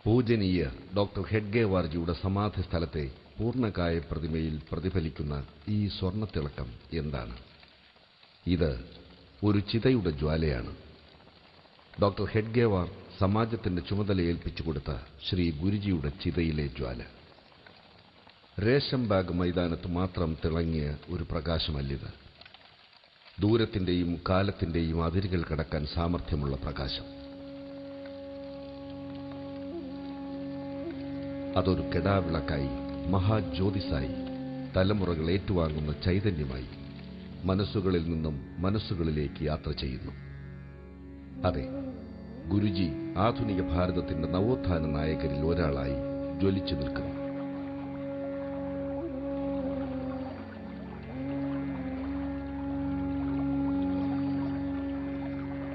പൂജനീയ doctor ഹെഡ്ഗേവാർജിയുടെ സമാധി സ്ഥലത്തെ പൂർണ്ണകായ പ്രതിമയിൽ പ്രതിഫലിക്കുന്ന ഈ സ്വർണ്ണത്തിളക്കം എന്താണ്? ഇത് ഒരു ചിതയുടെ ജ്വാലയാണ്. ഡോക്ടർ ഹെഡ്ഗേവാർ സമാജത്തിന്റെ ചുമതല ഏൽപ്പിച്ചു കൊടുത്ത ശ്രീ ഗുരുജിയുടെ ചിതയിലെ ജ്വാല. രേശംബാഗ് മൈതാനത്ത് മാത്രം തിളങ്ങിയ ഒരു പ്രകാശമല്ലിത്. ദൂരത്തിന്റെയും കാലത്തിന്റെയും അതിരുകൾ കടക്കാൻ സാമർഥ്യമുള്ള പ്രകാശം. അതൊരു കെടാവിളക്കായി, മഹാജ്യോതിസായി, തലമുറകൾ ഏറ്റുവാങ്ങുന്ന ചൈതന്യമായി മനസ്സുകളിൽ നിന്നും മനസ്സുകളിലേക്ക് യാത്ര ചെയ്യുന്നു. അതെ, ഗുരുജി ആധുനിക ഭാരതത്തിന്റെ നവോത്ഥാന നായകരിൽ ഒരാളായി ജ്വലിച്ചു നിൽക്കുന്നു.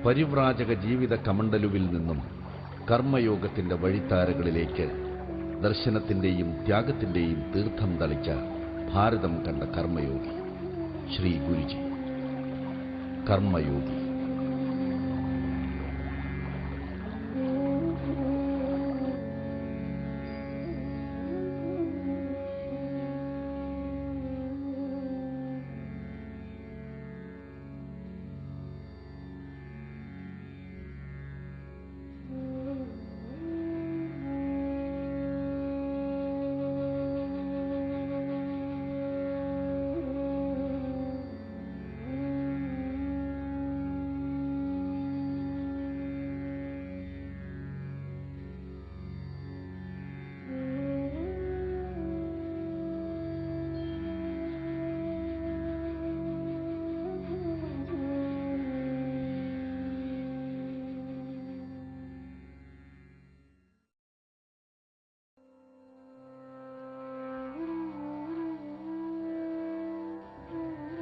പരിവ്രാജക ജീവിത കമണ്ഡലുവിൽ നിന്നും കർമ്മയോഗത്തിന്റെ വഴിത്താരകളിലേക്ക് ദർശനത്തിന്റെയും ത്യാഗത്തിന്റെയും തീർത്ഥം തളിച്ച ഭാരതം കണ്ട കർമ്മയോഗി ശ്രീ ഗുരുജി. കർമ്മയോഗി.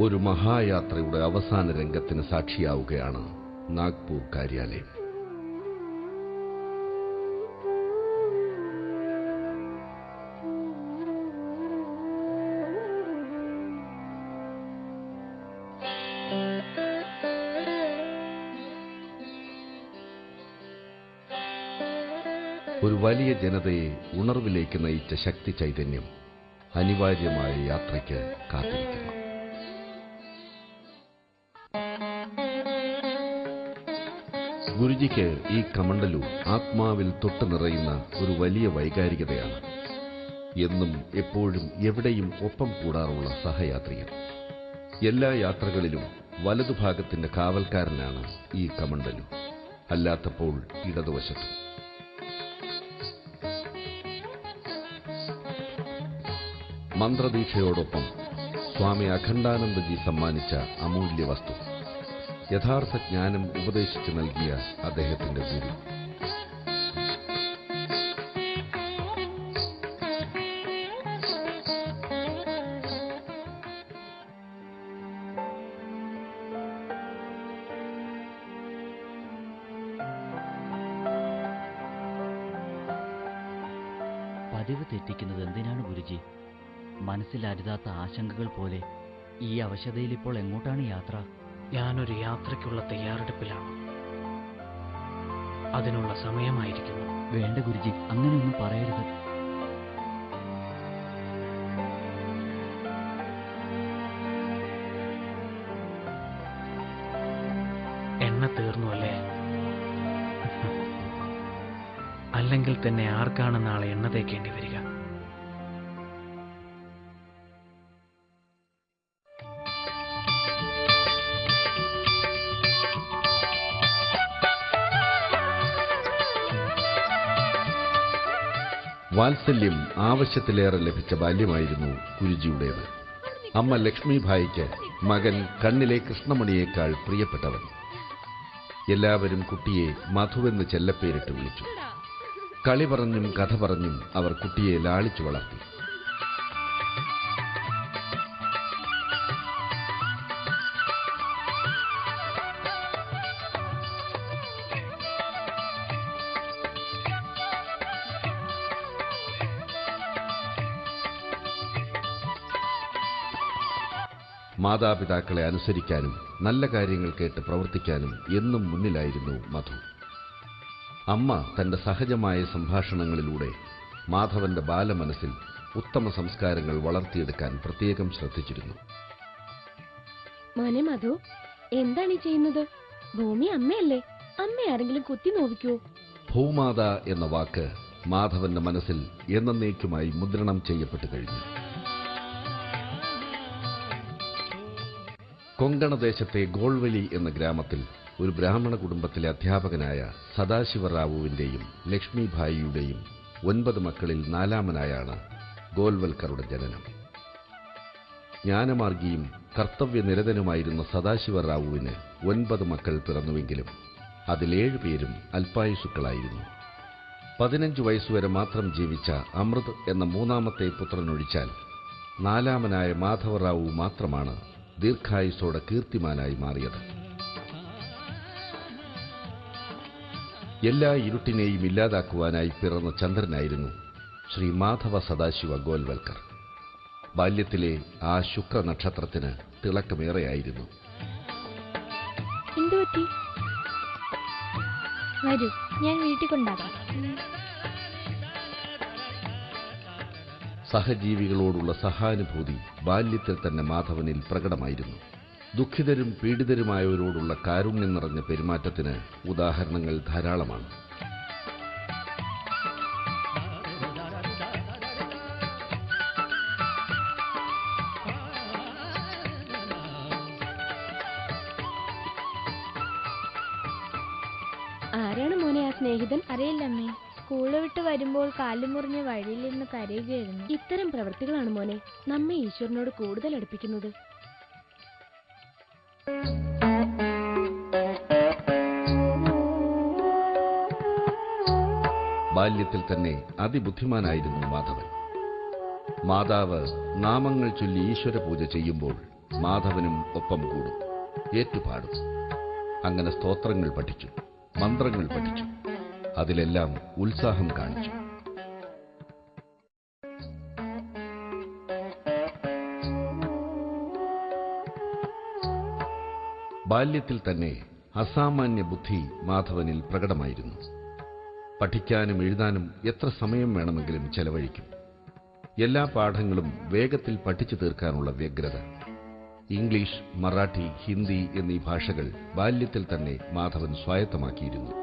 ഒരു മഹായാത്രയുടെ അവസാന രംഗത്തിന് സാക്ഷിയാവുകയാണ് നാഗ്പൂർ കാര്യാലയം. ഒരു വലിയ ജനതയെ ഉണർവിലേക്ക് നയിച്ച ശക്തി ചൈതന്യം അനിവാര്യമായ യാത്രയ്ക്ക് കാത്തിരിക്കുന്നു. ഗുരുജിക്ക് ഈ കമണ്ഡലു ആത്മാവിൽ തൊട്ടു നിറയുന്ന ഒരു വലിയ വൈകാരികതയാണ്. എന്നും എപ്പോഴും എവിടെയും ഒപ്പം കൂടാറുള്ള സഹയാത്രികൻ. എല്ലാ യാത്രകളിലും വലതുഭാഗത്തിന്റെ കാവൽക്കാരനാണ് ഈ കമണ്ഡലു. അല്ലാത്തപ്പോൾ ഇടതുവശത്തും. മന്ത്രദീക്ഷയോടൊപ്പം സ്വാമി അഖണ്ഡാനന്ദജി സമ്മാനിച്ച അമൂല്യ വസ്തു. യഥാർത്ഥ ജ്ഞാനം ഉപദേശിച്ചു നൽകിയ അദ്ദേഹത്തിന്റെ ഗുരു. പതിവ് തെറ്റിക്കുന്നത് എന്തിനാണ് ഗുരുജി? മനസ്സിലരുതാത്ത ആശങ്കകൾ പോലെ ഈ അവശതയിൽ ഇപ്പോൾ എങ്ങോട്ടാണ് യാത്ര? ഞാനൊരു യാത്രയ്ക്കുള്ള തയ്യാറെടുപ്പിലാണ്. അതിനുള്ള സമയമായിരിക്കുന്നു. വേണ്ട ഗുരുജി, അങ്ങനെയൊന്നും പറയരുത്. എണ്ണ തീർന്നു അല്ലേ? അല്ലെങ്കിൽ തന്നെ ആർക്കാണ് നാളെ എണ്ണ തേക്കേണ്ടി വരിക? വാത്സല്യം ആവശ്യത്തിലേറെ ലഭിച്ച ബാല്യമായിരുന്നു ഗുരുജിയുടേത്. അമ്മ ലക്ഷ്മിഭായിക്ക് മകൻ കണ്ണിലെ കൃഷ്ണമണിയേക്കാൾ പ്രിയപ്പെട്ടവൻ. എല്ലാവരും കുട്ടിയെ മധുവെന്ന് ചെല്ലപ്പേരിട്ട് വിളിച്ചു. കളി പറഞ്ഞും കഥ പറഞ്ഞും അവർ കുട്ടിയെ ലാളിച്ചു വളർത്തി. മാതാപിതാക്കളെ അനുസരിക്കാനും നല്ല കാര്യങ്ങൾ കേട്ട് പ്രവർത്തിക്കാനും എന്നും മുന്നിലായിരുന്നു മധു. അമ്മ തന്റെ സഹജമായ സംഭാഷണങ്ങളിലൂടെ മാധവന്റെ ബാലമനസ്സിൽ ഉത്തമ സംസ്കാരങ്ങൾ വളർത്തിയെടുക്കാൻ പ്രത്യേകം ശ്രദ്ധിച്ചിരുന്നു. മോനെ മധു, എന്താണ് ഈ ചെയ്യുന്നത്? ഭൂമി അമ്മയല്ലേ, അമ്മ ആരെങ്കിലും കുത്തി നോവിക്കോ? ഭൂമാത എന്ന വാക്ക് മാധവന്റെ മനസ്സിൽ എന്നേക്കുമായി മുദ്രണം ചെയ്യപ്പെട്ടു കഴിഞ്ഞു. കൊങ്കണദേശത്തെ ഗോൾവലി എന്ന ഗ്രാമത്തിൽ ഒരു ബ്രാഹ്മണ കുടുംബത്തിലെ അധ്യാപകനായ സദാശിവറാവുവിന്റെയും ലക്ഷ്മിഭായിയുടെയും 9 മക്കളിൽ 4-മനായാണ് ഗോൽവൽക്കറുടെ ജനനം. ജ്ഞാനമാർഗിയും കർത്തവ്യനിരതനുമായിരുന്ന സദാശിവറാവുവിന് 9 മക്കൾ പിറന്നുവെങ്കിലും അതിൽ 7 പേരും അല്പായുസുക്കളായിരുന്നു. 15 വയസ്സുവരെ മാത്രം ജീവിച്ച അമൃത് എന്ന 3-മത്തെ പുത്രനൊഴിച്ചാൽ 4-മനായ മാധവറാവു മാത്രമാണ് ദീർഘായുസോടെ കീർത്തിമാനായി മാറിയത്. എല്ലാ ഇരുട്ടിനെയും ഇല്ലാതാക്കുവാനായി പിറന്ന ചന്ദ്രനായിരുന്നു ശ്രീ മാധവ സദാശിവ ഗോൽവൽക്കർ. ബാല്യത്തിലെ ആ ശുക്രനക്ഷത്രത്തിന് തിളക്കമേറെയായിരുന്നു. വരൂ, ഞാൻ വീട്ടിൽ കൊണ്ടാകാം. സഹജീവികളോടുള്ള സഹാനുഭൂതി ബാല്യത്തിൽ തന്നെ മാധവനിൽ പ്രകടമായിരുന്നു. ദുഃഖിതരും പീഡിതരുമായവരോടുള്ള കാരുണ്യം നിറഞ്ഞ പെരുമാറ്റത്തിന് ഉദാഹരണങ്ങൾ ധാരാളമാണ്. ആരാണ് മോനെ ആ സ്നേഹിതൻ? അറിയില്ലമ്മേ. സ്കൂള് വിട്ട് വരുമ്പോൾ കാലുമുറിഞ്ഞ് വഴിയിൽ നിന്ന് കരയുകയായിരുന്നു. ഇത്തരം പ്രവൃത്തികളാണ് മോനെ നമ്മെ ഈശ്വരനോട് കൂടുതൽ അടുപ്പിക്കുന്നത്. ബാല്യത്തിൽ തന്നെ അതിബുദ്ധിമാനായിരുന്നു മാധവൻ. മാതാവ് നാമങ്ങൾ ചൊല്ലി ഈശ്വര പൂജ ചെയ്യുമ്പോൾ മാധവനും ഒപ്പം കൂടും, ഏറ്റുപാടും. അങ്ങനെ സ്തോത്രങ്ങൾ പഠിച്ചു, മന്ത്രങ്ങൾ പഠിച്ചു, അതിലെല്ലാം ഉത്സാഹം കാണിച്ചു. ബാല്യത്തിൽ തന്നെ അസാമാന്യ ബുദ്ധി മാധവനിൽ പ്രകടമായിരുന്നു. പഠിക്കാനും എഴുതാനും എത്ര സമയം വേണമെങ്കിലും ചെലവഴിക്കും. എല്ലാ പാഠങ്ങളും വേഗത്തിൽ പഠിച്ചു തീർക്കാനുള്ള വ്യഗ്രത. ഇംഗ്ലീഷ്, മറാഠി, ഹിന്ദി എന്നീ ഭാഷകൾ ബാല്യത്തിൽ തന്നെ മാധവൻ സ്വായത്തമാക്കിയിരുന്നു.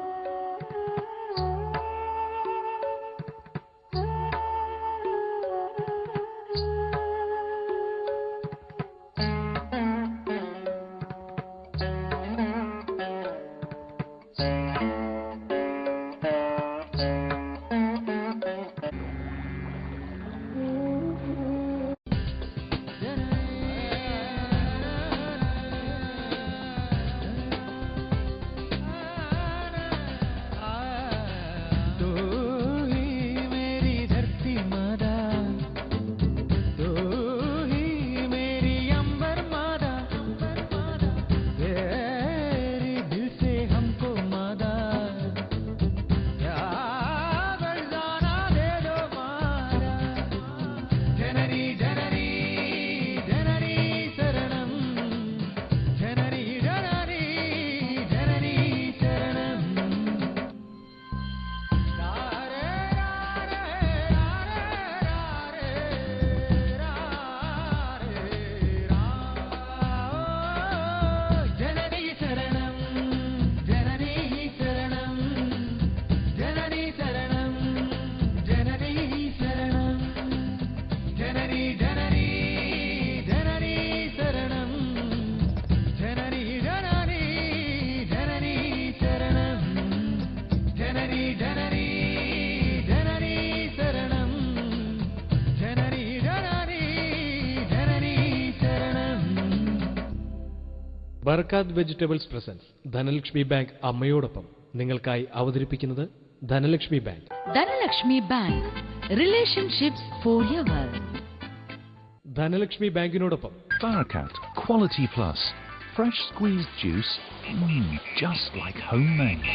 Barakat vegetables presents Dhanalakshmi bank അമ്മയോടൊപ്പം നിങ്ങൾക്കായി അവതരിപ്പിക്കുന്നത് Dhanalakshmi bank. Dhanalakshmi bank, relationships forever. Dhanalakshmi ബാങ്കിനോടൊപ്പം Barakat Quality Plus, fresh squeezed juice, just like homemade.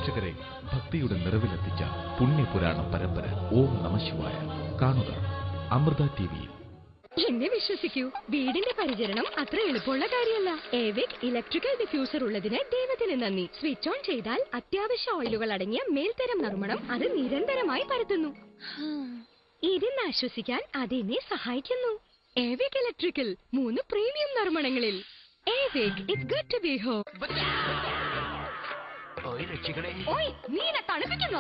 പ്രേക്ഷകരെ ഭക്തിയുടെ നിറവിലെത്തിച്ച പുണ്യപുരാണ പരമ്പര ഓം നമഃശിവായ കാണുക അമൃത ടിവിയിൽ. എന്നെ വിശ്വസിക്കൂ, വീടിന്റെ പരിചരണം അത്ര എളുപ്പമുള്ള കാര്യമല്ല. എവിക് ഇലക്ട്രിക്കൽ ഡിഫ്യൂസർ ഉള്ളതിന് ദൈവത്തിന് നന്ദി. സ്വിച്ച് ഓൺ ചെയ്താൽ അത്യാവശ്യ ഓയിലുകൾ അടങ്ങിയ മേൽത്തരം നറുമണം അത് നിരന്തരമായി പരത്തുന്നു. ഇതിന്ന് ആശ്വസിക്കാൻ അതെന്നെ സഹായിക്കുന്നു. എവിക് ഇലക്ട്രിക്കൽ 3 പ്രീമിയം നറുമണങ്ങളിൽ. എവിക്, it's good to be home. നീനെ തണുപ്പിക്കുന്നു.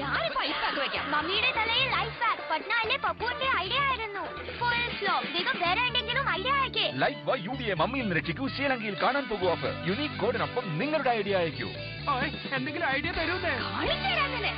ഞാനിപ്പോ ഐസ് വെക്കാം. മമ്മിയുടെ തലയിൽ ഐസ് പാക്ക്. പട്നായിലെ പപ്പുവിന്റെ ഐഡിയ ആയിരുന്നു. Full flow. വേഗം വേറെ എന്തെങ്കിലും ഐഡിയ അയക്കേ. ലൈഫ് ബൈ യുഡിയെ മമ്മിയിൽ നിന്ന് രക്ഷിക്കൂ. ശ്രീലങ്കയിൽ കാണാൻ പോകും ഓഫർ. യുണീക് കോഡിനൊപ്പം നിങ്ങളുടെ ഐഡിയ അയക്കൂ. എന്തെങ്കിലും ഐഡിയ തരൂന്നേ. കാണിച്ചേരാങ്ങനെ.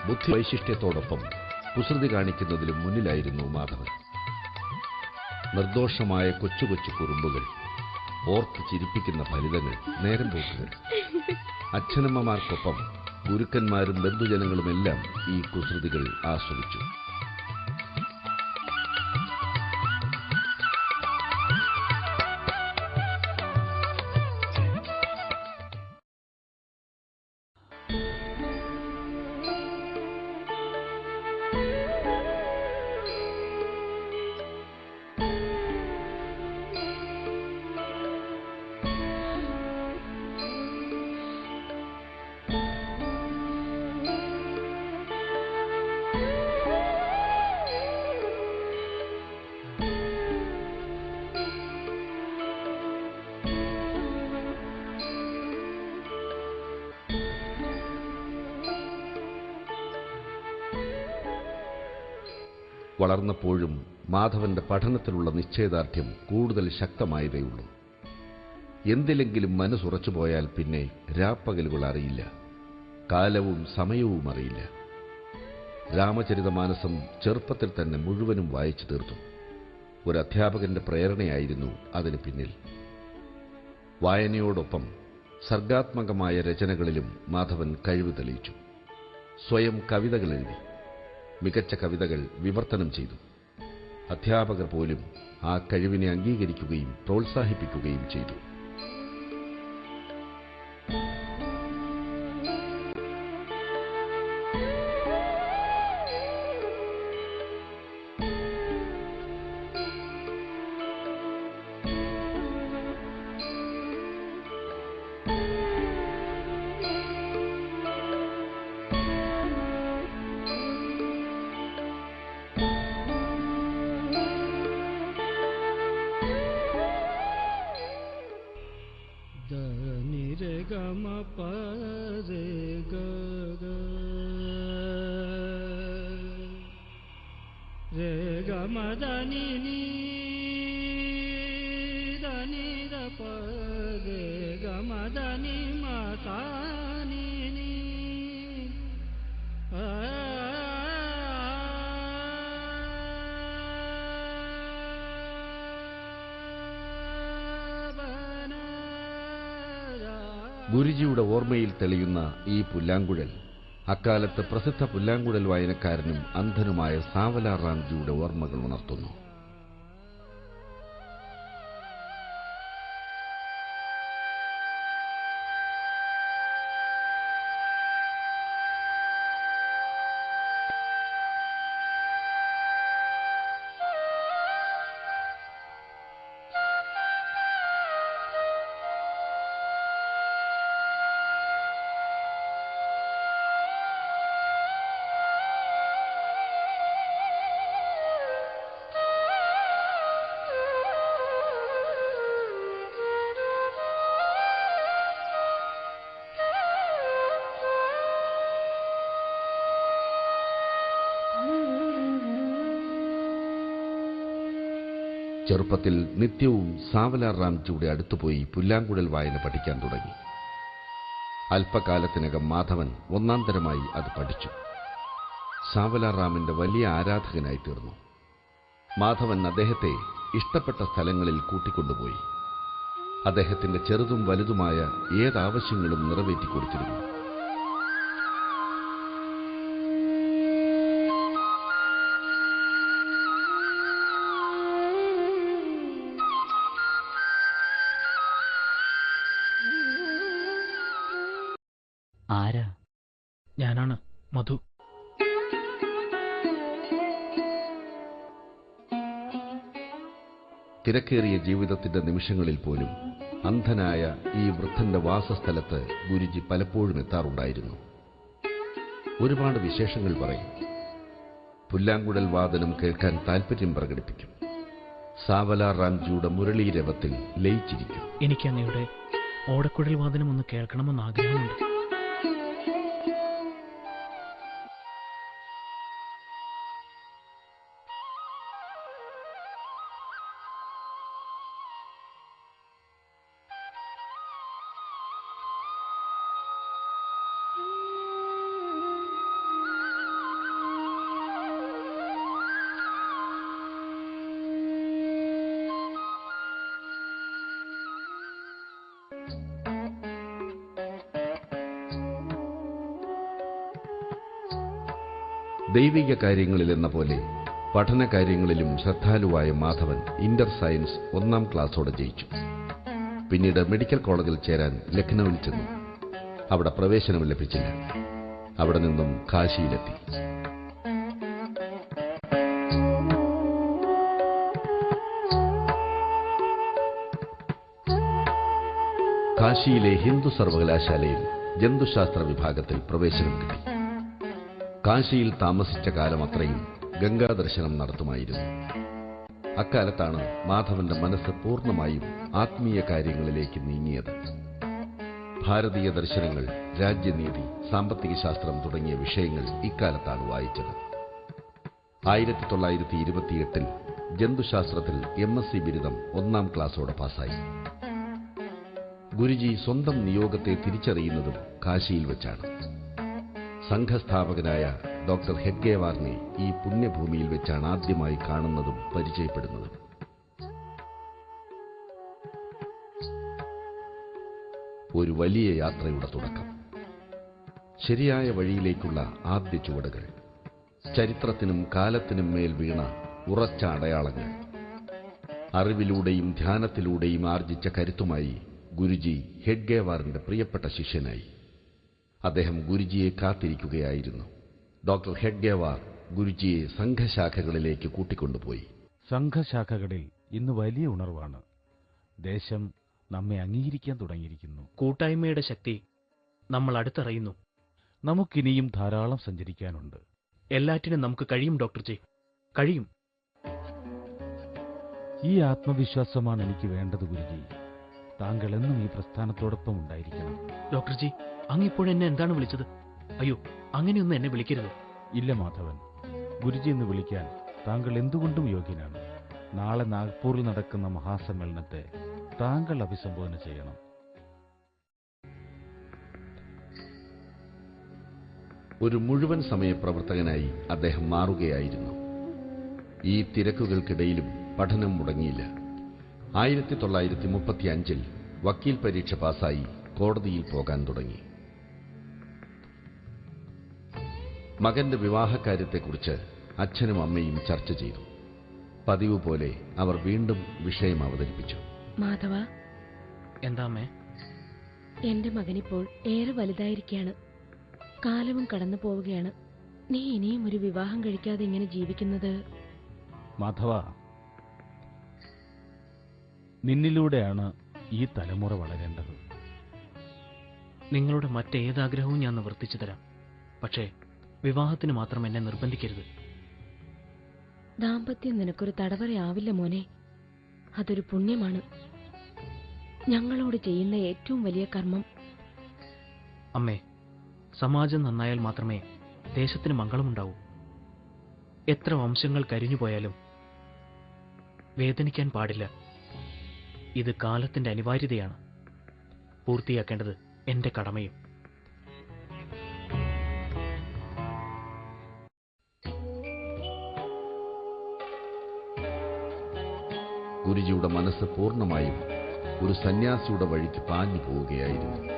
ബുദ്ധിവൈശിഷ്ട്യത്തോടൊപ്പം കുസൃതി കാണിക്കുന്നതിലും മുന്നിലായിരുന്നു മാധവൻ. നിർദോഷമായ കൊച്ചു കൊച്ചു കുറുമ്പുകൾ, ഓർത്ത് ചിരിപ്പിക്കുന്ന ഫലിതങ്ങൾ, നേരം പോക്കുകൾ. അച്ഛനമ്മമാർക്കൊപ്പം ഗുരുക്കന്മാരും ബന്ധുജനങ്ങളുമെല്ലാം ഈ കുസൃതികൾ ആസ്വദിച്ചു. വളർന്നപ്പോഴും മാധവന്റെ പഠനത്തിലുള്ള നിശ്ചയദാർഢ്യം കൂടുതൽ ശക്തമായതേയുള്ളൂ. എന്തിലെങ്കിലും മനസ്സുറച്ചുപോയാൽ പിന്നെ രാപ്പകലുകൾ അറിയില്ല, കാലവും സമയവും അറിയില്ല. രാമചരിതമാനസം ചെറുപ്പത്തിൽ തന്നെ മുഴുവനും വായിച്ചു തീർത്തു. ഒരു അധ്യാപകന്റെ പ്രേരണയായിരുന്നു അതിന് പിന്നിൽ. വായനയോടൊപ്പം സർഗാത്മകമായ രചനകളിലും മാധവൻ കഴിവ് തെളിയിച്ചു. സ്വയം കവിതകൾ എഴുതി, മികച്ച കവിതകൾ വിവർത്തനം ചെയ്തു. അധ്യാപകർ പോലും ആ കഴിവിനെ അംഗീകരിക്കുകയും പ്രോത്സാഹിപ്പിക്കുകയും ചെയ്തു. ഗുരുജിയുടെ ഓർമ്മയിൽ തെളിയുന്ന ഈ പുല്ലാങ്കുഴൽ അക്കാലത്ത് പ്രസിദ്ധ പുല്ലാങ്കുഴൽ വായനക്കാരനും അന്ധനുമായ സാവലാർ റാംജിയുടെ ഓർമ്മകൾ ഉണർത്തുന്നു. ചെറുപ്പത്തിൽ നിത്യവും സാവലാർ റാംജിയുടെ അടുത്തുപോയി പുല്ലാങ്കുഴൽ വായന പഠിക്കാൻ തുടങ്ങി. അല്പകാലത്തിനകം മാധവൻ ഒന്നാന്തരമായി അത് പഠിച്ചു. സാവലാർ റാമിന്റെ വലിയ ആരാധകനായി തീർന്നു. മാധവൻ അദ്ദേഹത്തെ ഇഷ്ടപ്പെട്ട സ്ഥലങ്ങളിൽ കൂട്ടിക്കൊണ്ടുപോയി. അദ്ദേഹത്തിന്റെ ചെറുതും വലുതുമായ ഏതാവശ്യങ്ങളും നിറവേറ്റിക്കൊടുത്തിരുന്നു. ആരാ? ഞാനാണ് മധു. തിരക്കേറിയ ജീവിതത്തിന്റെ നിമിഷങ്ങളിൽ പോലും അന്ധനായ ഈ വൃദ്ധന്റെ വാസസ്ഥലത്ത് ഗുരുജി പലപ്പോഴും എത്താറുണ്ടായിരുന്നു. ഒരുപാട് വിശേഷങ്ങൾ പറയും. പുല്ലാങ്കുഴൽ വാദനം കേൾക്കാൻ താൽപര്യം പ്രകടിപ്പിക്കും. സാവലാർ റാംജിയുടെ മുരളീരവത്തിൽ ലയിച്ചിരിക്കും. എനിക്ക് അങ്ങയുടെ ഓടക്കുഴൽ വാദനം ഒന്ന് കേൾക്കണമെന്ന് ആഗ്രഹമുണ്ട്. ദൈവിക കാര്യങ്ങളിലെന്ന പോലെ പഠനകാര്യങ്ങളിലും ശ്രദ്ധാലുവായ മാധവൻ ഇന്റർ സയൻസ് 1ാം ക്ലാസ്സോടെ ജയിച്ചു. പിന്നീട് മെഡിക്കൽ കോളേജിൽ ചേരാൻ ലക്നൌവിൽ ചെന്നു. അവിടെ പ്രവേശനം ലഭിച്ചില്ല. അവിടെ നിന്നും കാശിയിലെത്തി. കാശിയിലെ ഹിന്ദു സർവകലാശാലയിൽ ജന്തുശാസ്ത്ര വിഭാഗത്തിൽ പ്രവേശനം കിട്ടി. കാശിയിൽ താമസിച്ച കാലം അത്രയും ഗംഗാദർശനം നടത്തുമായിരുന്നു. അക്കാലത്താണ് മാധവന്റെ മനസ്സ് പൂർണ്ണമായും ആത്മീയ കാര്യങ്ങളിലേക്ക് നീങ്ങിയത്. ഭാരതീയ ദർശനങ്ങൾ, രാജ്യനീതി, സാമ്പത്തിക ശാസ്ത്രം തുടങ്ങിയ വിഷയങ്ങൾ ഇക്കാലത്താണ് വായിച്ചത്. 1928 ജന്തുശാസ്ത്രത്തിൽ MSc ബിരുദം 1ാം ക്ലാസ്സോടെ പാസായി. ഗുരുജി സ്വന്തം നിയോഗത്തെ തിരിച്ചറിയുന്നതും കാശിയിൽ വെച്ചാണ്. സംഘസ്ഥാപകനായ ഡോക്ടർ ഹെഡ്ഗേവാറിനെ ഈ പുണ്യഭൂമിയിൽ വെച്ചാണ് ആദ്യമായി കാണുന്നതും പരിചയപ്പെടുന്നതും. ഒരു വലിയ യാത്രയുടെ തുടക്കം. ശരിയായ വഴിയിലേക്കുള്ള ആദ്യ ചുവടുകൾ. ചരിത്രത്തിനും കാലത്തിനും മേൽ വീണ ഉറച്ച അടയാളങ്ങൾ. അറിവിലൂടെയും ധ്യാനത്തിലൂടെയും ആർജിച്ച കരുത്തുമായി ഗുരുജി ഹെഡ്ഗേവാറിന്റെ പ്രിയപ്പെട്ട ശിഷ്യനായി. അദ്ദേഹം ഗുരുജിയെ കാത്തിരിക്കുകയായിരുന്നു. ഡോക്ടർ ഹെഡ്ഗേവാർ ഗുരുജിയെ സംഘശാഖകളിലേക്ക് കൂട്ടിക്കൊണ്ടുപോയി. സംഘശാഖകളിൽ ഇന്ന് വലിയ ഉണർവാണ്. ദേശം നമ്മെ അംഗീകരിക്കാൻ തുടങ്ങിയിരിക്കുന്നു. കൂട്ടായ്മയുടെ ശക്തി നമ്മൾ അടുത്തറിയുന്നു. നമുക്കിനിയും ധാരാളം സഞ്ചരിക്കാനുണ്ട്. എല്ലാറ്റിനും നമുക്ക് കഴിയും ഡോക്ടർജി, കഴിയും. ഈ ആത്മവിശ്വാസമാണ് എനിക്ക് വേണ്ടത് ഗുരുജി. താങ്കൾ എന്നും ഈ പ്രസ്ഥാനത്തോടൊപ്പം ഉണ്ടായിരിക്കണം. ഡോക്ടർജി, അങ്ങിപ്പോഴെന്നെ എന്താണ് വിളിച്ചത്? അയ്യോ, അങ്ങനെയൊന്നും എന്നെ വിളിക്കരുത്. ഇല്ല മാധവൻ, ഗുരുജി എന്ന് വിളിക്കാൻ താങ്കൾ എന്തുകൊണ്ടും യോഗ്യനാണ്. നാളെ നാഗ്പൂരിൽ നടക്കുന്ന മഹാസമ്മേളനത്തെ താങ്കൾ അഭിസംബോധന ചെയ്യണം. ഒരു മുഴുവൻ സമയ പ്രവർത്തകനായി അദ്ദേഹം മാറുകയായിരുന്നു. ഈ തിരക്കുകൾക്കിടയിലും പഠനം മുടങ്ങിയില്ല. 1935 വക്കീൽ പരീക്ഷ പാസായി കോടതിയിൽ പോകാൻ തുടങ്ങി. മകന്റെ വിവാഹകാര്യത്തെക്കുറിച്ച് അച്ഛനും അമ്മയും ചർച്ച ചെയ്തു. പതിവ് പോലെ അവർ വീണ്ടും വിഷയം അവതരിപ്പിച്ചു. മാധവ, എന്താ അമ്മേ? എന്റെ മകനിപ്പോൾ ഏറെ വലുതായിരിക്കുകയാണ്. കാലവും കടന്നു പോവുകയാണ്. നീ ഇനിയും ഒരു വിവാഹം കഴിക്കാതെ ഇങ്ങനെ ജീവിക്കുന്നത്. മാധവ, നിന്നിലൂടെയാണ് ഈ തലമുറ വളരേണ്ടത്. നിങ്ങളുടെ മറ്റേതാഗ്രഹവും ഞാൻ നിവർത്തിച്ചു തരാം. പക്ഷേ വിവാഹത്തിന് മാത്രം എന്നെ നിർബന്ധിക്കരുത്. ദാമ്പത്യം നിനക്കൊരു തടവറയാവില്ല മോനെ. അതൊരു പുണ്യമാണ്. ഞങ്ങളോട് ചെയ്യുന്ന ഏറ്റവും വലിയ കർമ്മം. അമ്മേ, സമാജം നന്നായാൽ മാത്രമേ ദേശത്തിന് മംഗളമുണ്ടാവൂ. എത്ര വംശങ്ങൾ കരിഞ്ഞുപോയാലും വേദനിക്കാൻ പാടില്ല. ഇത് കാലത്തിന്റെ അനിവാര്യതയാണ്. പൂർത്തിയാക്കേണ്ടത് എന്റെ കടമയും. ഗുരുജിയുടെ മനസ്സ് പൂർണ്ണമായും ഒരു സന്യാസിയുടെ വഴിക്ക് പാഞ്ഞു പോവുകയായിരുന്നു.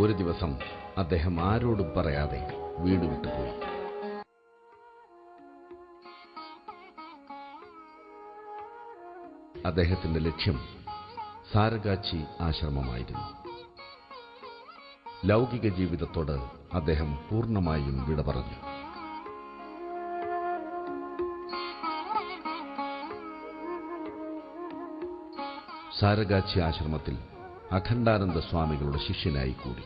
ഒരു ദിവസം അദ്ദേഹം ആരോടും പറയാതെ വീട് വിട്ടുപോയി. അദ്ദേഹത്തിന്റെ ലക്ഷ്യം സാരഗാച്ചി ആശ്രമമായിരുന്നു. ലൗകിക ജീവിതത്തോട് അദ്ദേഹം പൂർണ്ണമായും വിട പറഞ്ഞു. സാരഗാച്ചി ആശ്രമത്തിൽ അഖണ്ഡാനന്ദ സ്വാമികളുടെ ശിഷ്യനായി കൂടി.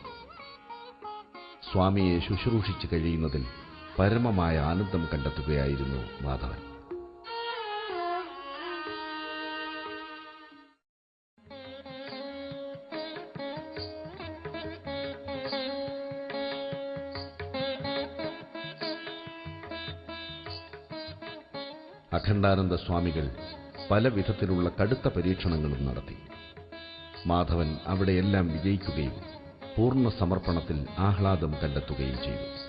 സ്വാമിയെ ശുശ്രൂഷിച്ചു കഴിയുന്നതിൽ പരമമായ ആനന്ദം കണ്ടെത്തുകയായിരുന്നു മാധവൻ. അഖണ്ഡാനന്ദ സ്വാമികൾ പല വിധത്തിലുള്ള കടുത്ത പരീക്ഷണങ്ങളും നടത്തി. മാധവൻ അവിടെയെല്ലാം വിജയിക്കുകയും പൂർണ്ണ സമർപ്പണത്തിൽ ആഹ്ലാദം കണ്ടെത്തുകയും ചെയ്തു.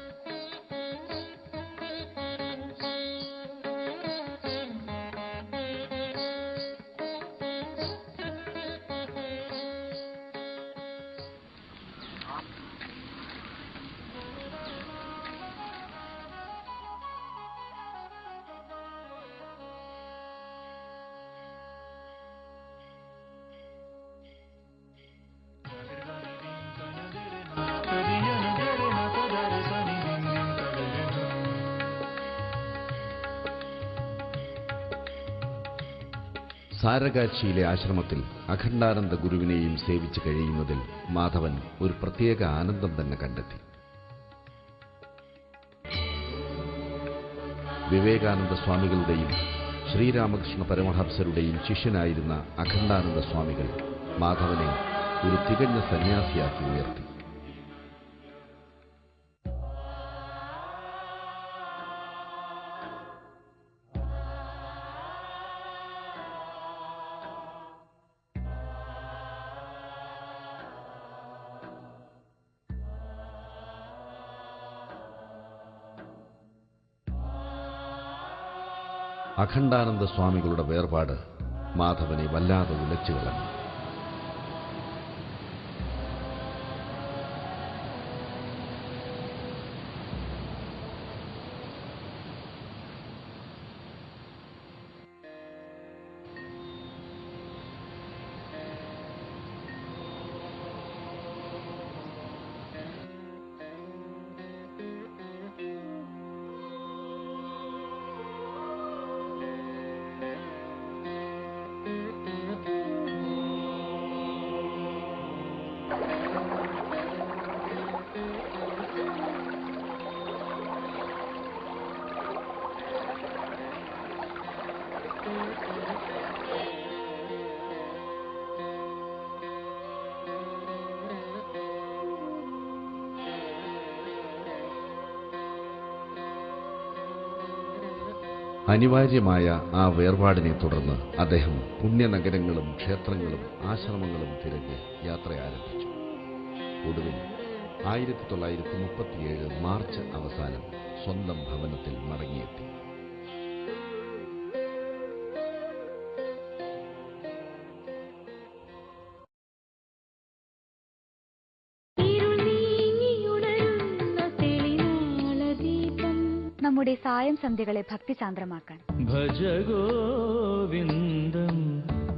സാരഗാച്ചിയിലെ ആശ്രമത്തിൽ അഖണ്ഡാനന്ദ ഗുരുവിനെയും സേവിച്ചു കഴിയുന്നതിൽ മാധവൻ ഒരു പ്രത്യേക ആനന്ദം തന്നെ കണ്ടെത്തി. വിവേകാനന്ദ സ്വാമികളുടെയും ശ്രീരാമകൃഷ്ണ പരമഹംസരുടെയും ശിഷ്യനായിരുന്ന അഖണ്ഡാനന്ദ സ്വാമികൾ മാധവനെ ഒരു തികഞ്ഞ സന്യാസിയാക്കി ഉയർത്തി. അഖണ്ഡാനന്ദ സ്വാമികളുടെ വേർപാട് മാധവനെ വല്ലാതെ ഉലച്ചു കളഞ്ഞു. അനിവാര്യമായ ആ വേർപാടിനെ തുടർന്ന് അദ്ദേഹം പുണ്യനഗരങ്ങളും ക്ഷേത്രങ്ങളും ആശ്രമങ്ങളും തിരഞ്ഞ് യാത്ര ആരംഭിച്ചു. ഒടുവിൽ 1937 മാർച്ച് അവസാനം സ്വന്തം ഭവനത്തിൽ മടങ്ങിയെത്തി. നമ്മുടെ സായം സന്ധ്യകളെ ഭക്തിസാന്ദ്രമാക്കാൻ ഭജ ഗോവിന്ദം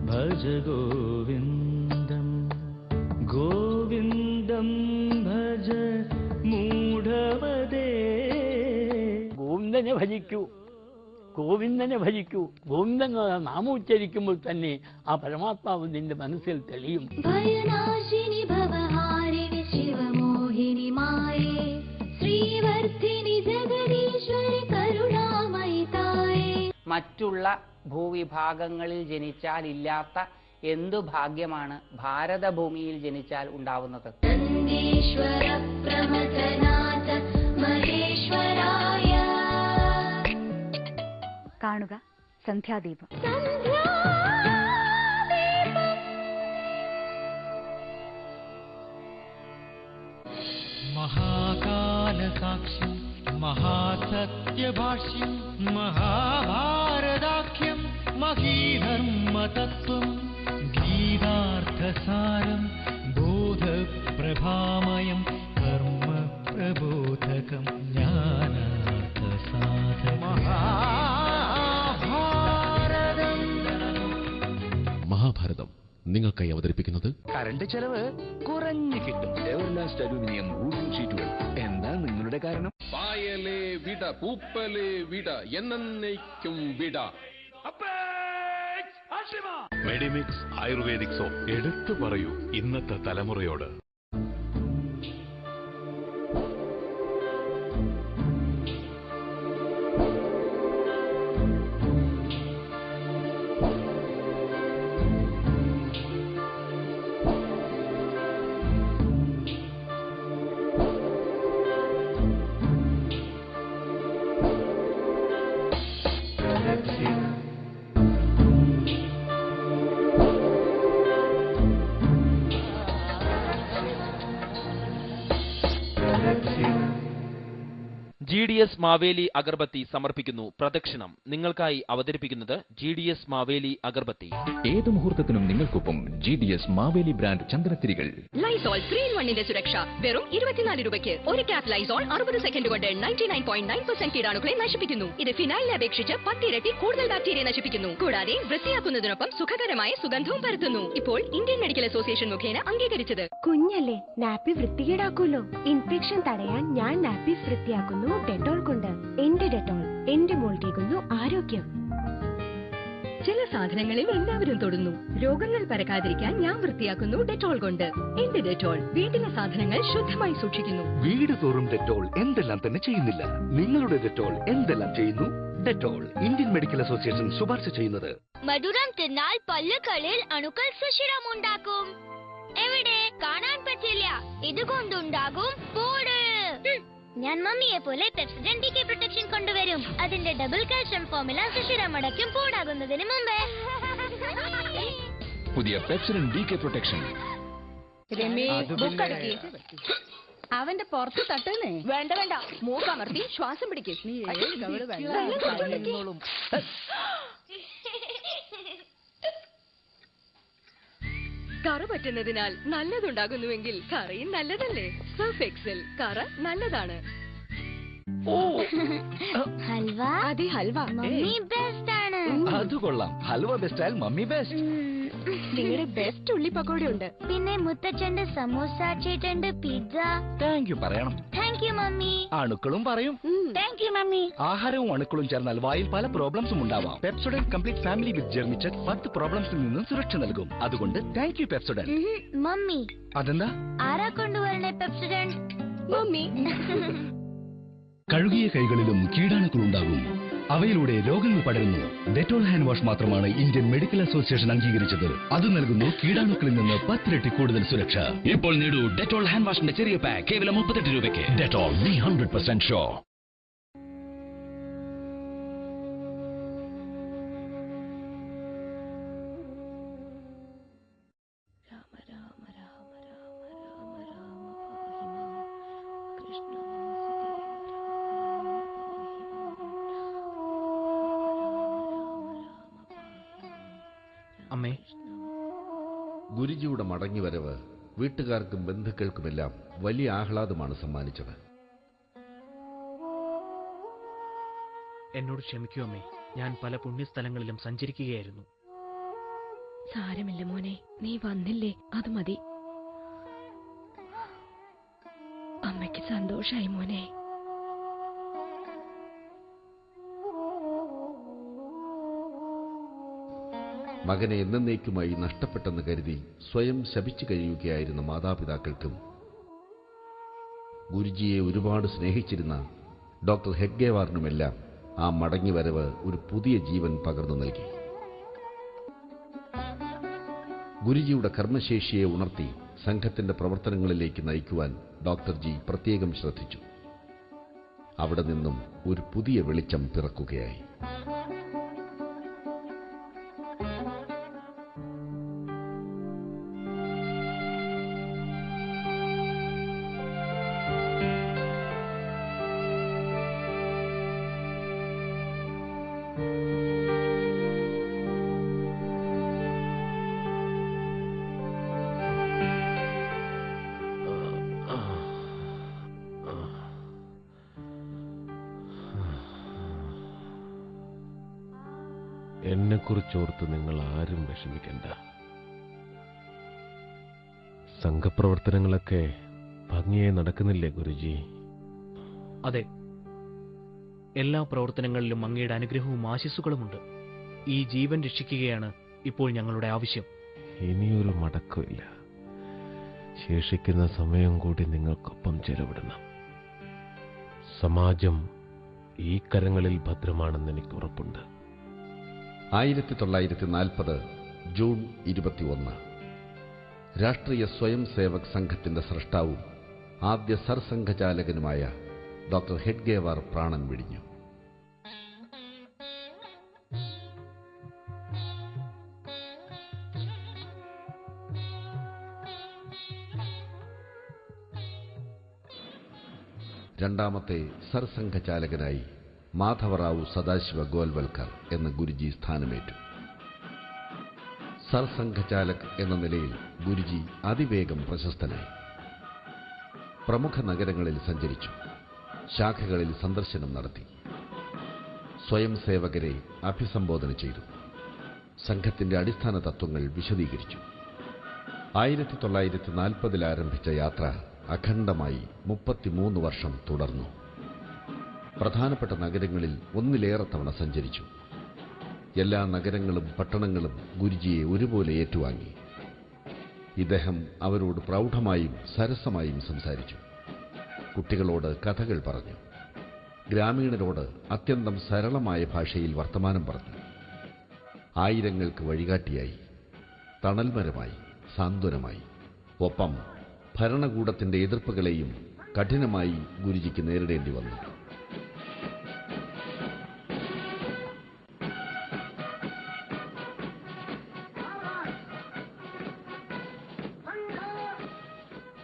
ഭജ ഗോവിന്ദം ഗോവിന്ദം ഭജ മൂഢമതേ. ഗോവിന്ദനെ ഭജിക്കൂ, ഗോവിന്ദനെ ഭജിക്കൂ. ഗോവിന്ദൻ നാമം ഉച്ചരിക്കുമ്പോൾ തന്നെ ആ പരമാത്മാവ് നിന്റെ മനസ്സിൽ തെളിയും. ഭയനാശിനി ഭവഹാരിണി ശിവമോഹിനി മായേ ശ്രീവർദ്ധിനി ജഗദീശ്വരി കരുണാമയി തായേ. മറ്റുള്ള ഭൂവിഭാഗങ്ങളിൽ ജനിച്ചാൽ ഇല്ലാത്ത എന്തു ഭാഗ്യമാണ് ഭാരതഭൂമിയിൽ ജനിച്ചാൽ ഉണ്ടാവുന്നത്. നന്ദീശ്വര പ്രമഥനാഥ മഹേശ്വരായ. കാണുക സന്ധ്യാദീപം. മഹാകാലസാക്ഷ്യം മഹാസത്യഭാഷ്യം മഹാഭാരതാഖ്യം മഹീധർമ്മതത്വം ഗീ ഗീതാർത്ഥസാരം ബോധപ്രഭാമയം കർമ്മപ്രബോധകം ജ്ഞാനാർത്ഥസാധകം മഹാഭാരതം നിങ്ങൾക്കായി അവതരിപ്പിക്കുന്നത് കറണ്ട് ചെലവ് കുറഞ്ഞു കിട്ടും. എവർലാസ്റ്റ് അലൂമിനിയം റൂഫിംഗ് ഷീറ്റുകൾ. എന്താ നിങ്ങളുടെ കാരണം? പായലേ വിട പൂപ്പലേ വിട എന്നേക്കും വിട. Medimix ayurvedic soap. എടുത്തു പറയൂ ഇന്നത്തെ തലമുറയോട്. GDS മാവേലി അഗർബത്തി സമർപ്പിക്കുന്നു പ്രദക്ഷിണം. നിങ്ങൾക്കായി അവതരിപ്പിക്കുന്നത് GDS മാവേലി അഗർബത്തി. ഏത് മുഹൂർത്തത്തിനും നിങ്ങൾക്കൊപ്പം GDS മാവേലി ബ്രാൻഡ് ചന്ദനത്തിരികൾ. ലൈസോൾ 3-in-1 സുരക്ഷ വെറും 24 രൂപയ്ക്ക്. ഒരു ക്യാപ് ലൈസോൾ 60 സെക്കൻഡ് കൊണ്ട് 99.9% കീടാണുക്കളെ നശിപ്പിക്കുന്നു. ഇത് ഫിനായിലിനെ അപേക്ഷിച്ച് 10 ഇരട്ടി കൂടുതൽ ബാക്ടീരിയ നശിപ്പിക്കുന്നു. കൂടാതെ വൃത്തിയാക്കുന്നതിനൊപ്പം സുഖകരമായ സുഗന്ധവും പരത്തുന്നു. ഇപ്പോൾ ഇന്ത്യൻ മെഡിക്കൽ അസോസിയേഷൻ മുഖേന അംഗീകരിച്ചത്. കുഞ്ഞല്ലേ, നാപ്പി വൃത്തികേടാക്കുമല്ലോ. ഇൻഫെക്ഷൻ തടയാൻ ഞാൻ നാപ്പീസ് വൃത്തിയാക്കുന്നു ഡെറ്റോൾ കൊണ്ട്. എന്റെ ഡെറ്റോൾ എന്റെ മോൾക്കേകുന്നു ആരോഗ്യം. ചില സാധനങ്ങളിൽ എല്ലാവരും തൊടുന്നു. രോഗങ്ങൾ പരക്കാതിരിക്കാൻ ഞാൻ വൃത്തിയാക്കുന്നു ഡെറ്റോൾ കൊണ്ട്. എന്റെ ഡെറ്റോൾ വീട്ടിലെ സാധനങ്ങൾ ശുദ്ധമായി സൂക്ഷിക്കുന്നു. വീട് തോറും ഡെറ്റോൾ എന്തെല്ലാം തന്നെ ചെയ്യുന്നില്ല, നിങ്ങളുടെ ഡെറ്റോൾ എന്തെല്ലാം ചെയ്യുന്നു? ഡെറ്റോൾ ഇന്ത്യൻ മെഡിക്കൽ അസോസിയേഷൻ ശുപാർശ ചെയ്യുന്നത്. മധുരം തിന്നാൽ പല്ലുകളിൽ അണുക്കൾ സുഷിരമുണ്ടാക്കും. എവിടെ കാണാൻ പറ്റില്ല. ഇതുകൊണ്ടുണ്ടാകും പോട്. ഞാൻ മമ്മിയെ പോലെ പെപ്സിഡന്റ് DK പ്രൊട്ടക്ഷൻ കൊണ്ടുവരും. അതിന്റെ ഡബിൾ കാൽഷ്യം ഫോർമുല സുഷിരമടയ്ക്കും പോടാകുന്നതിന് മുമ്പേ. പുതിയ പെപ്സിഡന്റ് DK പ്രൊട്ടക്ഷൻ. അവന്റെ പുറത്ത് തട്ടുന്നേ. വേണ്ട വേണ്ട, മൂക്കമർത്തി ശ്വാസം പിടിക്കും. കറ പറ്റുന്നതിനാൽ നല്ലതുണ്ടാകുന്നുവെങ്കിൽ കറയും നല്ലതല്ലേ. സർഫ് എക്സൽ കറ നല്ലതാണ്. ഹൽവ. അതെ ഹൽവ മമ്മി ബെസ്റ്റ് ആണ്. അത് കൊള്ളാം. ഹൽവ ബെസ്റ്റ് ആയാൽ മമ്മി ബെസ്റ്റ്. നിങ്ങളുടെ ബെസ്റ്റ് ഉള്ളി പക്കോട ഉണ്ട്. പിന്നെ മുത്തച്ഛന്റെ സമൂസ, ചേട്ടന്റെ പിസ്സ. താങ്ക് യു പറയണം. Thank you mummy. അണുക്കളും പറയും. Thank you mummy. ആഹാരവും അണുക്കളും ചേർന്നാൽ വായിൽ പല പ്രോബ്ലംസും ഉണ്ടാവാം. പെപ്സോഡന്റ് കംപ്ലീറ്റ് ഫാമിലി വിത്ത് ജെർമിച്ചെക് 10 പ്രോബ്ലംസിൽ നിന്നും സുരക്ഷ നൽകും. അതുകൊണ്ട് താങ്ക് യു പെപ്സോഡന്റ്. മമ്മി. അതെന്താ? ആരാ കൊണ്ടുവരണേ പെപ്സോഡന്റ്? മമ്മി. കഴുകിയ കൈകളിലും കീടാണുക്കൾ ഉണ്ടാകും. അവയിലൂടെ രോഗങ്ങൾ പടരുന്നു. ഡെറ്റോൾ ഹാൻഡ് വാഷ് മാത്രമാണ് ഇന്ത്യൻ മെഡിക്കൽ അസോസിയേഷൻ അംഗീകരിച്ചത്. അത് നൽകുന്നു കീടാണുക്കളിൽ നിന്ന് 10 ഇരട്ടി കൂടുതൽ സുരക്ഷ. ഇപ്പോൾ നേടൂ ഡെറ്റോൾ ഹാൻഡ് വാഷിന്റെ ചെറിയ പാക്ക് കേവലം 38 രൂപയ്ക്ക്. Dettol 100% sure. അമ്മേ, ഗുരുജിയുടെ മടങ്ങിവരവ് വീട്ടുകാർക്കും ബന്ധുക്കൾക്കുമെല്ലാം വലിയ ആഹ്ലാദമാണ് സമ്മാനിച്ചത്. എന്നോട് ക്ഷമിക്കൂ അമ്മേ. ഞാൻ പല പുണ്യസ്ഥലങ്ങളിലും സഞ്ചരിക്കുകയായിരുന്നു. സാരമില്ല മോനെ, നീ വന്നില്ലേ അത് മതി. അമ്മയ്ക്ക് സന്തോഷായി മോനെ. മകനെ എന്നേക്കുമായി നഷ്ടപ്പെട്ടെന്ന് കരുതി സ്വയം ശപിച്ചു കഴിയുകയായിരുന്ന മാതാപിതാക്കൾക്കും ഗുരുജിയെ ഒരുപാട് സ്നേഹിച്ചിരുന്ന ഡോക്ടർ ഹെഗ്ഗേവാറിനുമെല്ലാം ആ മടങ്ങിവരവ് ഒരു പുതിയ ജീവൻ പകർന്നു നൽകി. ഗുരുജിയുടെ കർമ്മശേഷിയെ ഉണർത്തി സംഘത്തിന്റെ പ്രവർത്തനങ്ങളിലേക്ക് നയിക്കുവാൻ ഡോക്ടർ ജി പ്രത്യേകം ശ്രദ്ധിച്ചു. അവിടെ നിന്നും ഒരു പുതിയ വെളിച്ചം പിറക്കുകയായി. എന്നെക്കുറിച്ചോർത്ത് നിങ്ങൾ ആരും വിഷമിക്കണ്ട. സംഘപ്രവർത്തനങ്ങളൊക്കെ ഭംഗിയായി നടക്കുന്നില്ലേ ഗുരുജി? അതെ, എല്ലാ പ്രവർത്തനങ്ങളിലും അങ്ങയുടെ അനുഗ്രഹവും ആശിസ്സുകളുമുണ്ട്. ഈ ജീവൻ രക്ഷിക്കുകയാണ് ഇപ്പോൾ ഞങ്ങളുടെ ആവശ്യം. ഇനിയൊരു മടക്കമില്ല. ശേഷിക്കുന്ന സമയം കൂടി നിങ്ങൾക്കൊപ്പം ചെലവിടണം. സമാജം ഈ കരങ്ങളിൽ ഭദ്രമാണെന്ന് എനിക്ക് ഉറപ്പുണ്ട്. 1940 ജൂൺ 21 രാഷ്ട്രീയ സ്വയം സേവക് സംഘത്തിന്റെ സ്രഷ്ടാവും ആദ്യ സർസംഘചാലകനുമായ ഡോക്ടർ ഹെഡ്ഗേവാർ പ്രാണൻ വെടിഞ്ഞു. രണ്ടാമത്തെ സർസംഘചാലകനായി മാധവറാവു സദാശിവ ഗോൽവൽക്കർ എന്ന ഗുരുജി സ്ഥാനമേറ്റു. സർസംഘചാലക് എന്ന നിലയിൽ ഗുരുജി അതിവേഗം പ്രശസ്തനായി. പ്രമുഖ നഗരങ്ങളിൽ സഞ്ചരിച്ചു. ശാഖകളിൽ സന്ദർശനം നടത്തി. സ്വയം സേവകരെ അഭിസംബോധന ചെയ്തു. സംഘത്തിന്റെ അടിസ്ഥാന തത്വങ്ങൾ വിശദീകരിച്ചു. 1940 ആരംഭിച്ച യാത്ര അഖണ്ഡമായി 33 വർഷം തുടർന്നു. പ്രധാനപ്പെട്ട നഗരങ്ങളിൽ ഒന്നിലേറെ തവണ സഞ്ചരിച്ചു. എല്ലാ നഗരങ്ങളും പട്ടണങ്ങളും ഗുരുജിയെ ഒരുപോലെ ഏറ്റുവാങ്ങി. ഇദ്ദേഹം അവരോട് പ്രൗഢമായും സരസമായും സംസാരിച്ചു. കുട്ടികളോട് കഥകൾ പറഞ്ഞു. ഗ്രാമീണരോട് അത്യന്തം സരളമായ ഭാഷയിൽ വർത്തമാനം പറഞ്ഞു. ആയിരങ്ങൾക്ക് വഴികാട്ടിയായി, തണൽമരമായി, സാന്ത്വനമായി. ഒപ്പം ഭരണകൂടത്തിന്റെ എതിർപ്പുകളെയും കഠിനമായി ഗുരുജിക്ക് നേരിടേണ്ടി വന്നു.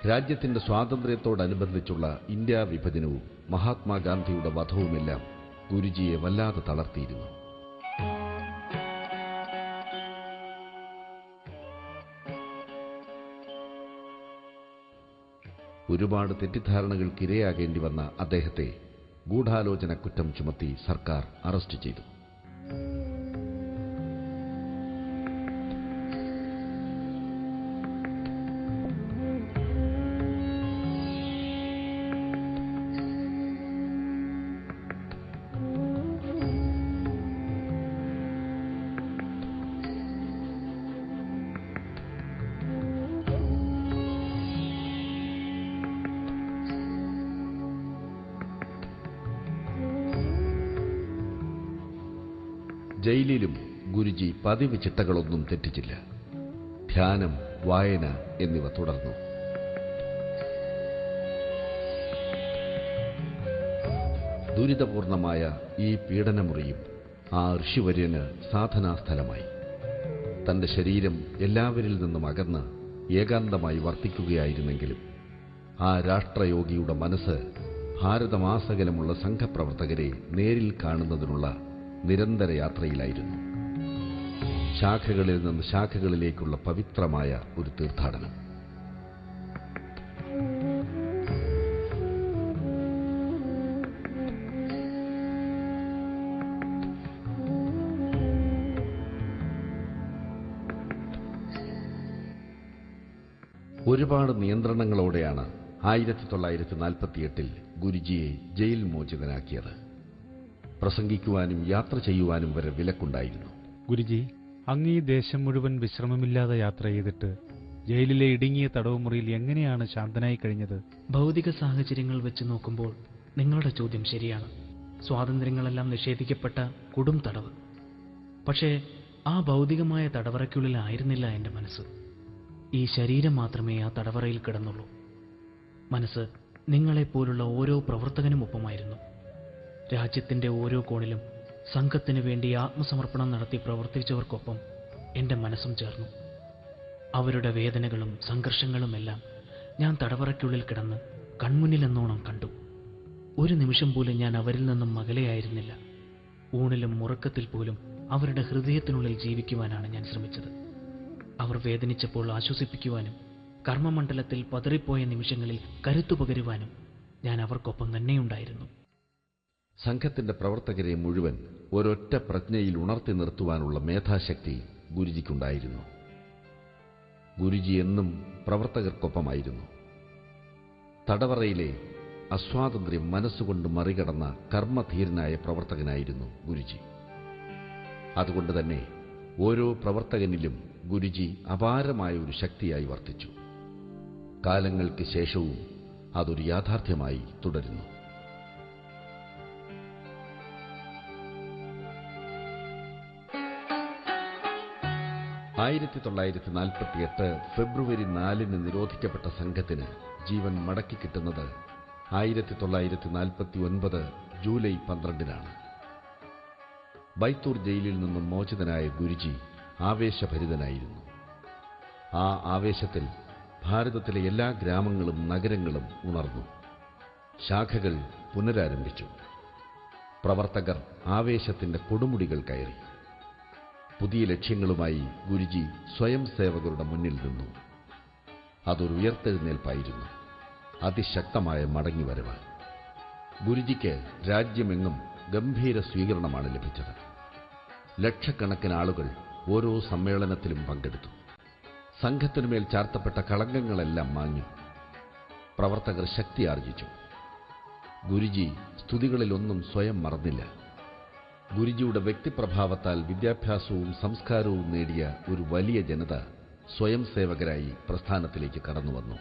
രാജ്യത്തിന്റെ സ്വാതന്ത്ര്യത്തോടനുബന്ധിച്ചുള്ള ഇന്ത്യാ വിഭജനവും മഹാത്മാഗാന്ധിയുടെ വധവുമെല്ലാം ഗുരുജിയെ വല്ലാതെ തളർത്തിയിരുന്നു. ഒരുപാട് തെറ്റിദ്ധാരണകൾക്കിരയാകേണ്ടി വന്ന അദ്ദേഹത്തെ ഗൂഢാലോചന കുറ്റം ചുമത്തി സർക്കാർ അറസ്റ്റ് ചെയ്തു. ജയിലിലും ഗുരുജി പതിവ് ചിട്ടകളൊന്നും തെറ്റിച്ചില്ല. ധ്യാനം, വായന എന്നിവ തുടർന്നു. ദുരിതപൂർണമായ ഈ പീഡനമുറിയും ആ ഋഷിവര്യന് സാധനാസ്ഥലമായി. തന്റെ ശരീരം എല്ലാവരിൽ നിന്നും അകന്ന് ഏകാന്തമായി വർത്തിക്കുകയായിരുന്നെങ്കിലും ആ രാഷ്ട്രയോഗിയുടെ മനസ്സ് ഭാരതമാസകലമുള്ള സംഘപ്രവർത്തകരെ നേരിൽ കാണുന്നതിനുള്ള നിരന്തര യാത്രയിലായിരുന്നു. ശാഖകളിൽ നിന്ന് ശാഖകളിലേക്കുള്ള പവിത്രമായ ഒരു തീർത്ഥാടനം. ഒരുപാട് നിയന്ത്രണങ്ങളോടെയാണ് 1948 ഗുരുജിയെ ജയിൽ മോചിതനാക്കിയത്. പ്രസംഗിക്കുവാനും യാത്ര ചെയ്യുവാനും വരെ വിലക്കുണ്ടായിരുന്നു. ഗുരുജി, അങ്ങ് ഈ ദേശം മുഴുവൻ വിശ്രമമില്ലാതെ യാത്ര ചെയ്തിട്ട് ജയിലിലെ ഇടുങ്ങിയ തടവുമുറിയിൽ എങ്ങനെയാണ് ശാന്തനായി കഴിഞ്ഞത്? ഭൗതിക സാഹചര്യങ്ങൾ വെച്ച് നോക്കുമ്പോൾ നിങ്ങളുടെ ചോദ്യം ശരിയാണ്. സ്വാതന്ത്ര്യങ്ങളെല്ലാം നിഷേധിക്കപ്പെട്ട കൊടും തടവ്. പക്ഷേ ആ ഭൗതികമായ തടവറയ്ക്കുള്ളിലായിരുന്നില്ല എൻ്റെ മനസ്സ്. ഈ ശരീരം മാത്രമേ ആ തടവറയിൽ കിടന്നുള്ളൂ. മനസ്സ് നിങ്ങളെപ്പോലുള്ള ഓരോ പ്രവർത്തകനുമൊപ്പമായിരുന്നു. രാജ്യത്തിൻ്റെ ഓരോ കോണിലും സംഘത്തിനു വേണ്ടി ആത്മസമർപ്പണം നടത്തി പ്രവർത്തിച്ചവർക്കൊപ്പം എൻ്റെ മനസ്സും ചേർന്നു. അവരുടെ വേദനകളും സംഘർഷങ്ങളുമെല്ലാം ഞാൻ തടവറയ്ക്കുള്ളിൽ കിടന്ന് കൺമുന്നിലെന്നോണം കണ്ടു. ഒരു നിമിഷം പോലും ഞാൻ അവരിൽ നിന്നും അകലെയായിരുന്നില്ല. ഊണിലും ഉറക്കത്തിൽ പോലും അവരുടെ ഹൃദയത്തിനുള്ളിൽ ജീവിക്കുവാനാണ് ഞാൻ ശ്രമിച്ചത്. അവർ വേദനിച്ചപ്പോൾ ആശ്വസിപ്പിക്കുവാനും കർമ്മമണ്ഡലത്തിൽ പതറിപ്പോയ നിമിഷങ്ങളിൽ കരുത്തു പകരുവാനും ഞാൻ അവർക്കൊപ്പം തന്നെയുണ്ടായിരുന്നു. സംഘത്തിന്റെ പ്രവർത്തകരെ മുഴുവൻ ഒരൊറ്റ പ്രജ്ഞയിൽ ഉണർത്തി നിർത്തുവാനുള്ള മേധാശക്തി ഗുരുജിക്കുണ്ടായിരുന്നു. ഗുരുജി എന്നും പ്രവർത്തകർക്കൊപ്പമായിരുന്നു. തടവറയിലെ അസ്വാതന്ത്ര്യം മനസ്സുകൊണ്ട് മറികടന്ന കർമ്മധീരനായ പ്രവർത്തകനായിരുന്നു ഗുരുജി. അതുകൊണ്ട് തന്നെ ഓരോ പ്രവർത്തകനിലും ഗുരുജി അപാരമായ ഒരു ശക്തിയായി വർത്തിച്ചു. കാലങ്ങൾക്ക് ശേഷവും അതൊരു യാഥാർത്ഥ്യമായി തുടരുന്നു. ഫെബ്രുവരി 4 നിരോധിക്കപ്പെട്ട സംഘത്തിന് ജീവൻ മടക്കി കിട്ടുന്നത് 1949 ജൂലൈ 12 ബൈത്തൂർ ജയിലിൽ നിന്നും മോചിതനായ ഗുരുജി ആവേശഭരിതനായിരുന്നു. ആ ആവേശത്തിൽ ഭാരതത്തിലെ എല്ലാ ഗ്രാമങ്ങളും നഗരങ്ങളും ഉണർന്നു. ശാഖകൾ പുനരാരംഭിച്ചു. പ്രവർത്തകർ ആവേശത്തിന്റെ കൊടുമുടികൾ കയറി. പുതിയ ലക്ഷ്യങ്ങളുമായി ഗുരുജി സ്വയം സേവകരുടെ മുന്നിൽ നിന്നു. അതൊരു ഉയർത്തെഴുന്നേൽപ്പായിരുന്നു, അതിശക്തമായ മടങ്ങിവരവ്. ഗുരുജിക്ക് രാജ്യമെങ്ങും ഗംഭീര സ്വീകരണമാണ് ലഭിച്ചത്. ലക്ഷക്കണക്കിന് ആളുകൾ ഓരോ സമ്മേളനത്തിലും പങ്കെടുത്തു. സംഘത്തിനുമേൽ ചാർത്തപ്പെട്ട കളങ്കങ്ങളെല്ലാം മാഞ്ഞു. പ്രവർത്തകർ ശക്തി ആർജിച്ചു. ഗുരുജി സ്തുതികളിലൊന്നും സ്വയം മറന്നില്ല. ഗുരുജിയുടെ വ്യക്തിപ്രഭാവത്താൽ വിദ്യാഭ്യാസവും സംസ്കാരവും നേടിയ ഒരു വലിയ ജനത സ്വയം സേവകരായി പ്രസ്ഥാനത്തിലേക്ക് കടന്നുവന്നു.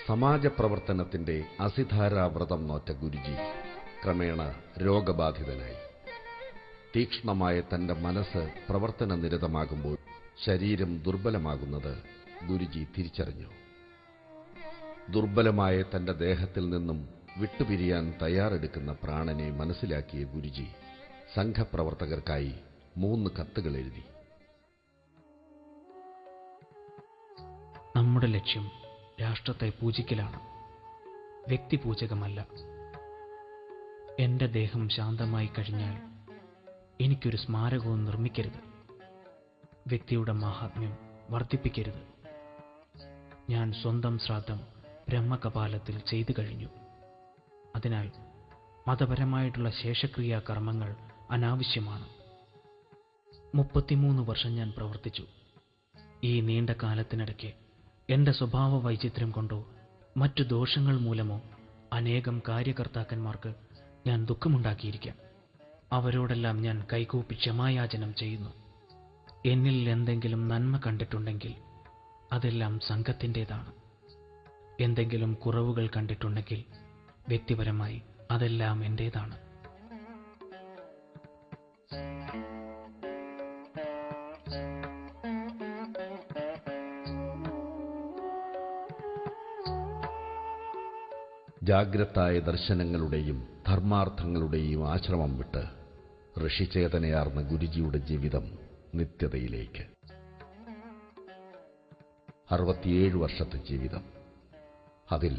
സമാജപ്രവർത്തനത്തിന്റെ അസിധാരാവ്രതം നോറ്റ ഗുരുജി ക്രമേണ രോഗബാധിതനായി. തീക്ഷ്ണമായ തന്റെ മനസ്സ് പ്രവർത്തന നിരതമാകുമ്പോൾ ശരീരം ദുർബലമാകുന്നത് ഗുരുജി തിരിച്ചറിഞ്ഞു. ദുർബലമായ തന്റെ ദേഹത്തിൽ നിന്നും വിട്ടുപിരിയാൻ തയ്യാറെടുക്കുന്ന പ്രാണനെ മനസ്സിലാക്കിയ ഗുരുജി സംഘപ്രവർത്തകർക്കായി 3 കത്തുകൾ എഴുതി. നമ്മുടെ ലക്ഷ്യം രാഷ്ട്രത്തെ പൂജിക്കലാണ്, വ്യക്തിപൂജകമല്ല. എന്റെ ദേഹം ശാന്തമായി കഴിഞ്ഞാൽ എനിക്കൊരു സ്മാരകവും നിർമ്മിക്കരുത്. വ്യക്തിയുടെ മാഹാത്മ്യം വർദ്ധിപ്പിക്കരുത്. ഞാൻ സ്വന്തം ശ്രാദ്ധം ബ്രഹ്മകപാലത്തിൽ ചെയ്തു കഴിഞ്ഞു. അതിനാൽ മതപരമായിട്ടുള്ള ശേഷക്രിയാ കർമ്മങ്ങൾ അനാവശ്യമാണ്. 33 വർഷം ഞാൻ പ്രവർത്തിച്ചു. ഈ നീണ്ട കാലത്തിനിടയ്ക്ക് എന്റെ സ്വഭാവ വൈചിത്ര്യം കൊണ്ടോ മറ്റു ദോഷങ്ങൾ മൂലമോ അനേകം കാര്യകർത്താക്കന്മാർക്ക് ഞാൻ ദുഃഖമുണ്ടാക്കിയിരിക്കാം. അവരോടെല്ലാം ഞാൻ കൈകൂപ്പി ക്ഷമായാചനം ചെയ്യുന്നു. എന്നിൽ എന്തെങ്കിലും നന്മ കണ്ടിട്ടുണ്ടെങ്കിൽ അതെല്ലാം സംഘത്തിൻ്റെതാണ്. എന്തെങ്കിലും കുറവുകൾ കണ്ടിട്ടുണ്ടെങ്കിൽ വ്യക്തിപരമായി അതെല്ലാം എന്റേതാണ്. ജാഗ്രതായ ദർശനങ്ങളുടെയും ധർമാർത്ഥങ്ങളുടെയും ആശ്രമം വിട്ട് ഋഷിചേതനയാർന്ന ഗുരുജിയുടെ ജീവിതം നിത്യതയിലേക്ക്. 67 വർഷത്തെ ജീവിതം, അതിൽ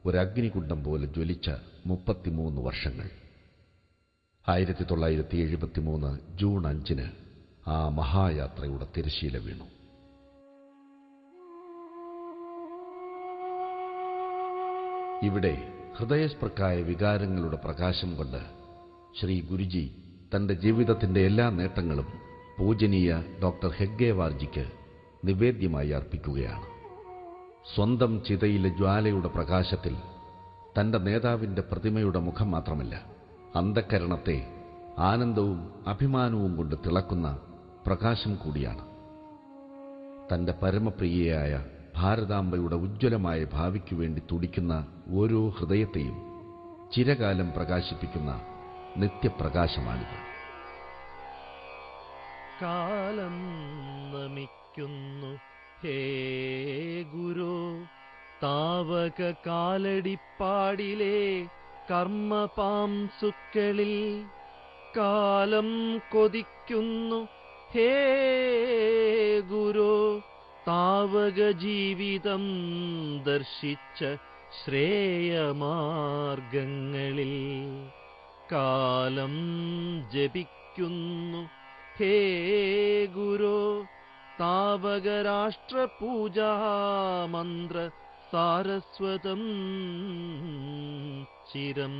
ഒരഗ്നികുണ്ഡം പോലെ ജ്വലിച്ച 33 വർഷങ്ങൾ. 1973 ജൂൺ 5 ആ മഹായാത്രയുടെ തിരശീല വീണു. ഇവിടെ ഹൃദയസ്പൃക്കായ വികാരങ്ങളുടെ പ്രകാശം കൊണ്ട് ശ്രീ ഗുരുജി തന്റെ ജീവിതത്തിന്റെ എല്ലാ നേട്ടങ്ങളും പൂജനീയ ഡോക്ടർ ഹെഗ്ഗേവാർജിക്ക് നിവേദ്യമായി അർപ്പിക്കുകയാണ്. സ്വന്തം ചിതയിലെ ജ്വാലയുടെ പ്രകാശത്തിൽ തന്റെ നേതാവിന്റെ പ്രതിമയുടെ മുഖം മാത്രമല്ല, അന്ധകരണത്തെ ആനന്ദവും അഭിമാനവും കൊണ്ട് തിളക്കുന്ന പ്രകാശം കൂടിയാണ്. തന്റെ പരമപ്രിയയായ ഭാരതാംബയുടെ ഉജ്ജ്വലമായ ഭാവിക്കു വേണ്ടി തുടിക്കുന്ന ഓരോ ഹൃദയത്തെയും ചിരകാലം പ്രകാശിപ്പിക്കുന്ന നിത്യപ്രകാശമാണിത്. കാലം നമിക്കുന്നു ഹേ ഗുരു, താവക കാലടിപ്പാടിലെ കർമ്മപാംസുക്കളിൽ കാലം കൊതിക്കുന്നു ഹേ ഗുരു, താവക ജീവിതം ദർശിച്ച ശ്രേയമാർഗങ്ങളിൽ കാലം ജപിക്കുന്നു ഹേ ഗുരോ താവകരാഷ്ട്രപൂജാ മന്ത്ര സാരസ്വതം ചിരം.